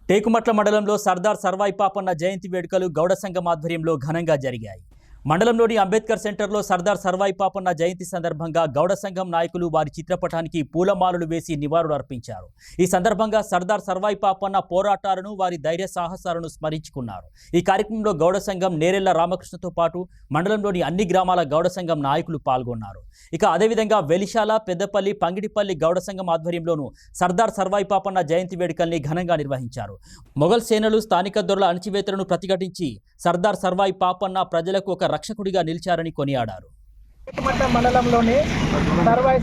టేకుమట్ల మండలంలో సర్దార్ సర్వాయి పాపన్న జయంతి వేడుకలు గౌడ సంఘం ఆధ్వర్యంలో ఘనంగా జరిగాయి. మండలంలోని అంబేద్కర్ సెంటర్లో సర్దార్ సర్వాయి పాపన్న జయంతి సందర్భంగా గౌడ సంఘం నాయకులు వారి చిత్రపటానికి పూలమాలలు వేసి నివాళులు అర్పించారు. ఈ సందర్భంగా సర్దార్ సర్వాయి పాపన్న పోరాటాలను, వారి ధైర్య సాహసాలను స్మరించుకున్నారు. ఈ కార్యక్రమంలో గౌడ సంఘం నేరెళ్ల రామకృష్ణతో పాటు మండలంలోని అన్ని గ్రామాల గౌడ సంఘం నాయకులు పాల్గొన్నారు. ఇక అదేవిధంగా వెలిశాల, పెద్దపల్లి, పంగిడిపల్లి గౌడ సంఘం ఆధ్వర్యంలోనూ సర్దార్ సర్వాయి పాపన్న జయంతి వేడుకల్ని ఘనంగా నిర్వహించారు. మొఘల్ సేనలు స్థానిక దొరల అణచివేతలను ప్రతిఘటించి సర్దార్ సర్వాయి పాపన్న ప్రజలకు ఒక రక్షకుడిగా నిలిచారని కొనియాడారు. టేకుమట్ల మండలంలోని సర్వాయి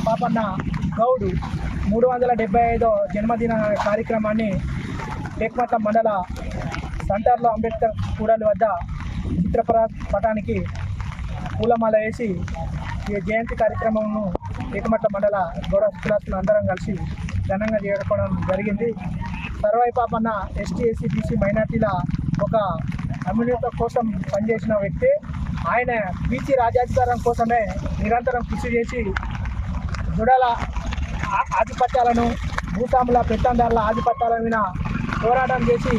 పాపన్న గౌడు 375వ జన్మదిన కార్యక్రమాన్ని టేకుమట్ల మండల సెంటర్లో అంబేద్కర్ కూడలి వద్ద చిత్రపటానికి పూలమాల వేసి ఈ జయంతి కార్యక్రమంను టేకుమట్ల మండల గౌడ కులాస్తులు అందరం కలిసి ఘనంగా చేసుకోవడం జరిగింది. Sarvai Papanna ST, SC, BC మైనార్టీల ఒక కమ్యూనిటీ కోసం పనిచేసిన వ్యక్తి. ఆయన బీసీ రాజ్యాధికారం కోసమే నిరంతరం కృషి చేసి జుడాల ఆధిపత్యాలను, భూస్వాముల పెత్తందారుల ఆధిపత్యాల మీద పోరాటం చేసి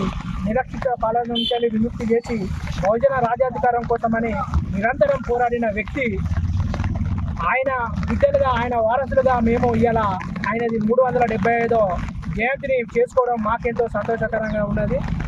నిరక్షిత పాలన నుంచి విముక్తి చేసి బహుజన రాజ్యాధికారం కోసమని నిరంతరం పోరాడిన వ్యక్తి. ఆయన బిడ్డలుగా, ఆయన వారసులుగా మేము ఇవాళ ఆయనది 375వ జయంతిని చేసుకోవడం మాకెంతో సంతోషకరంగా ఉన్నది.